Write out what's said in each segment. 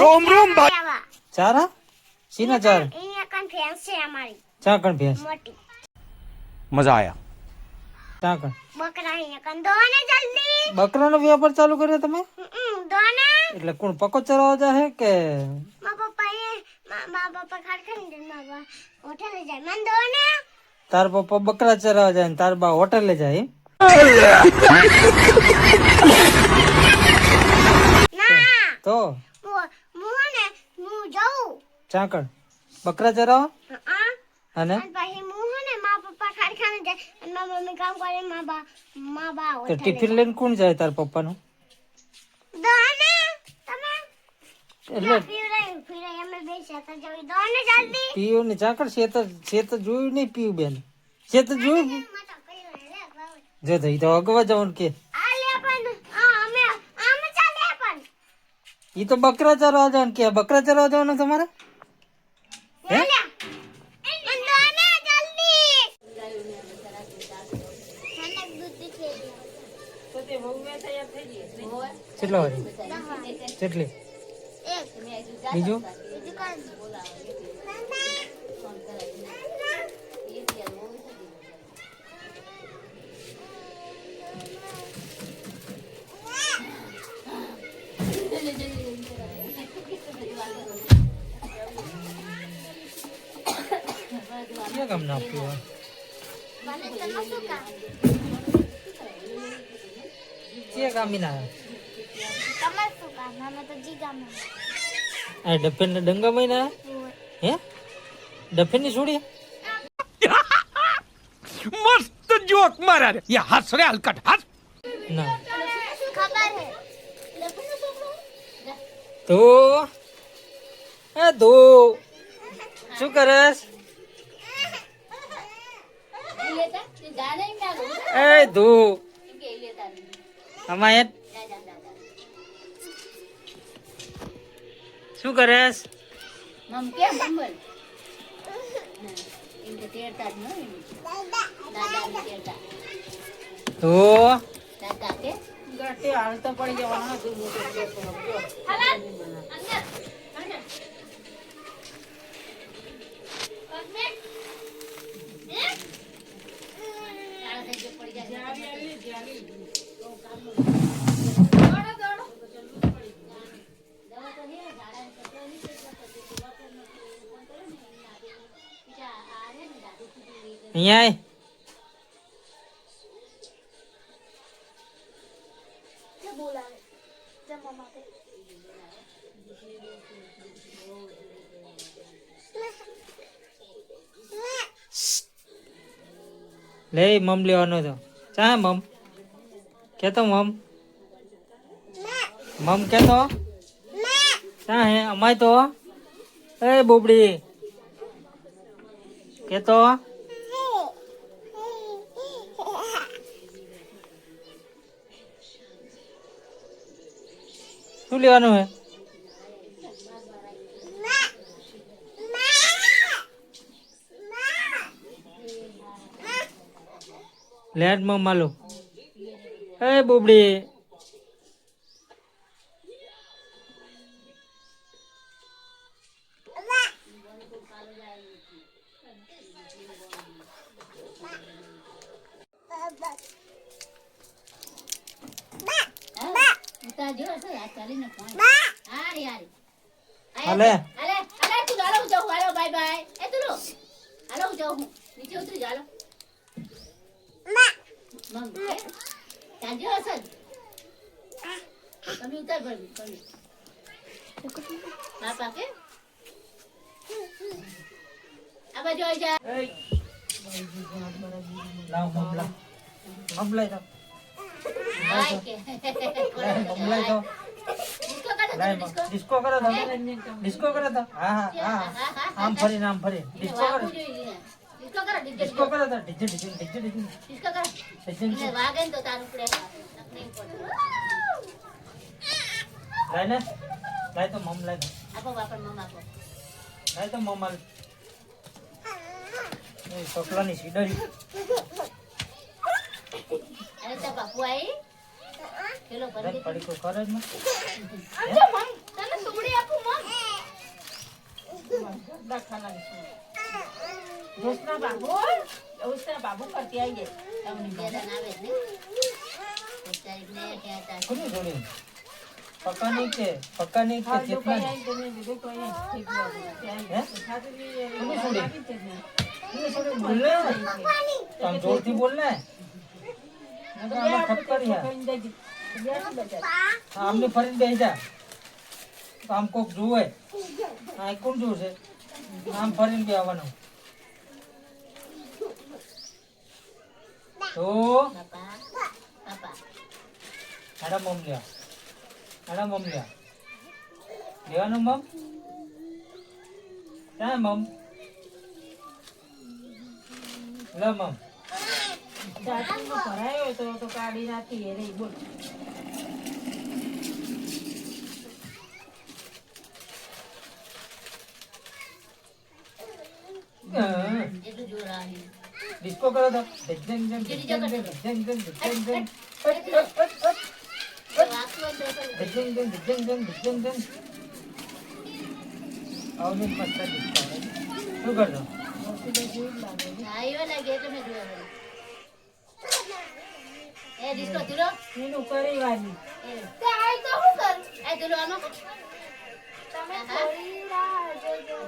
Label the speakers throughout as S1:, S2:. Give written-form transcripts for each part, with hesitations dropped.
S1: रोम रोम
S2: चारा सीना चार
S3: અહીંયા કન ફેન્સ છે અમારી
S2: चाकण भैंस
S3: મોટી
S1: मजा आया
S2: चाकण
S3: બકરા અહીંયા કન દો ને જલ્દી
S2: બકરાનો વ્યાપાર ચાલુ કર્યો તમે
S3: દો ને
S2: એટલે કોણ પકો ચરાવવા જાહે કે
S3: મા પપ્પા ખાડ દે મા હોટેલે જાય મન દો ને
S2: તાર પપ્પા બકરા ચરાવવા જાય ને તાર બા હોટેલે જાય એમ?
S3: ના
S2: તો
S3: હું જાઉં
S2: ચાકણ બકરા ચરાવવા
S3: હા
S2: અને
S3: અને પછી હું ને મા પપ્પા ખાડ જાય અને મા મમ્મી કામ કરે મા બા
S2: તો
S3: હોટેલે
S2: ટિફિન લઈને કોણ જાય તાર પપ્પાનું
S3: દો ને તમે
S2: એટલે
S3: ફિરાય અમે બે સાથે જવી દો ને જલ્દી
S2: પીયું ને ચાકણ શેતર જોયું નહીં પીયું બેન શેતર જોયું જો તો ઈ તો અગવા જવાનું કે
S3: આ લે પણ અમે ચાલે પણ
S2: ઈ તો બકરા ચરાવવા જવાનું કે બકરા ચરાવવા જવાનું તમારે હે કેટલા વાળી કેટલી બીજું ક્યાં કામ ના આપ્યું ક્યાં કામી ના આ ડફેન ને ડંગા મહિના હે ડફેન ની છોડી
S1: मस्त जोक मारा रे ये हंस रे हलकट हंस
S2: ના
S3: ખબર હે
S2: તો એ દો શું કરસ એ દો અમાય શું કરસ
S4: મમ કે મમ્મલ ઇનકે તેરતા જ ન દાદા ને તેરતા
S2: તો
S4: દાદા કે
S2: ગટે હાલતા પડી જવાના દૂર મોટો
S4: હલા અંદર
S2: અહીંયા લે મમ લેવાનો તો ચા મમ કેતો મમ કેતો ચા હે અમાય તો એ બોબડી કેતો શું લેવાનું હે લેટ માં માલો એ બોબડી
S4: ઉતા જો છે આ ચાલીને કોણ હા યાર
S2: હાલે
S4: હાલે તું હાલો હું જાઉં હાલો બાય બાય એ તું હાલો હું જાઉં હું નીચે ઉતરી જા હાલો મમ કે તાજો હસન તમે ઉતાર પર પાપા કે આ બાજુ આવી જા
S2: લાવ મમ લઈ તો
S4: હાય કે
S2: મમ લઈ તો ડિસ્કો કરો તો ડિસ્કો કરો તો હા હા હા આમ ફરી ડિસ્કો કરો ડિસ્કો કરો તો ડીજે
S4: इसका कर ये वागन तो तार उपड़े नहीं पड़े
S2: લાઈને લાઈ તો મમ લાઈ
S4: आपो वापर मम्मा को
S2: લાઈ તો મમ આલ એ છોકરાની સીડરી
S4: अरे तो बापू आई चलो
S2: પડી કો કરે જ ને
S4: अच्छा मम तने सुबड़ी आपू मम
S2: ઉસના બાબુ કરતી આવી જાય
S4: બે દાન આવે જ ને તારીખ ને ક્યાં તારીખ
S2: કોની જોડી પક્કા નહીં કે ચેતના હે કોની જોડી બોલને તમ જોરથી બોલને નકર આમાં ખપકર યાર આમને ફરીને બેસી જા તો આમ કોક જોવે આ કોણ જોશે આમ ફરીને બેસવાનું તો
S4: પાપા
S2: હેડા મમ લ્યા લેવાનું મમ ક્યાં મમ લે મમ ભરાયો તો કાઢી નાખી એ રહી બોલ
S4: એટલું જોર આવે
S2: ડિસ્કો કરો તો શું કરતો
S4: આયો લાગે એટલે મેં જોયો એ ડિસ્કો તુરો
S2: એનું કરી વાજી
S4: તે આય તો હું કર એ તુરો આનો તમે થોડી રાહ જોજો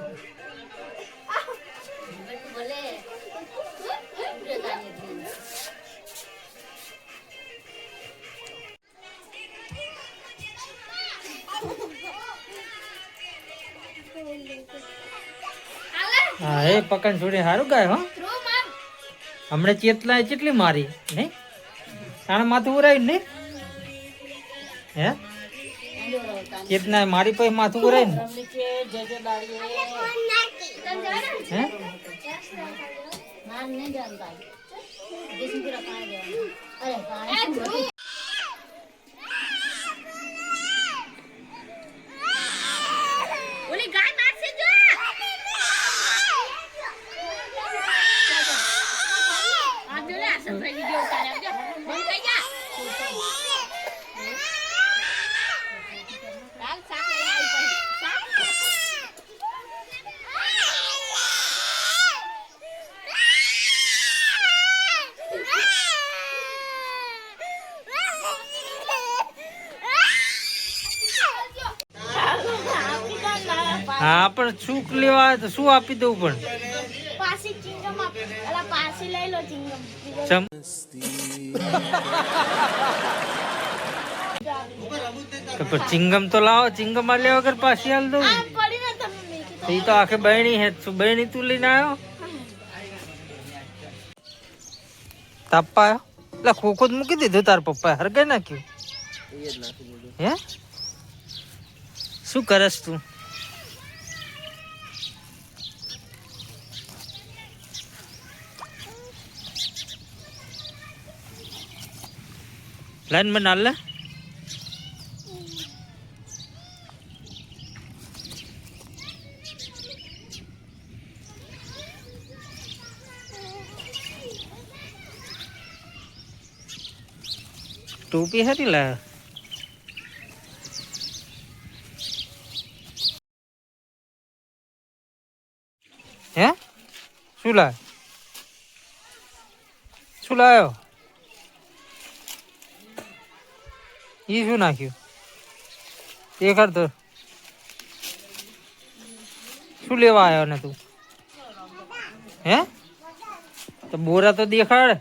S4: બોલે
S2: હા એ પકડ છોડી સારું ગાય હો હમણે ચેતલા કેટલી મારી નહીં તાણે માથું ઉરાયું નહીં હે ચેતના મારી પછી માથું ઉરાયું ને હે
S4: માર નહીં જાણતા દેશી પૂરા પાણી દેવાનું અરે પાણી ઓલી ગાય મારશે જો આ જો લે સફાઈ વિડિયો ઉતારે જો બંધ થઈ જા કાલ સાક લઈ આવી પડી
S2: હા પણ શું લેવા આવે તો શું આપી દઉં પણ
S3: પાસી ચિંગમ અલા પાસી લઈ લો ચિંગમ
S2: ચમ તો પણ ચિંગમ તો લાવો ચિંગમ આલ્યા વગર પાછી હાલ દઉં
S3: પડી ને તમે મેકી
S2: એ તો આખે બહેણી હે શું બહેણી તું લઈને આવ્યો તાપા આવ્યો એટલે ખોખો જ મૂકી દીધું તાર પપ્પાએ હરગાઈ નાખ્યું હે શું કરસ તું લાઈન માં નાલ લે ટોપી હતી લે હે શું લાયો ये શું નાખ્યું દેખાડ તો શું લેવા આવ્યો ને તું હે તો બોરા તો દેખાડ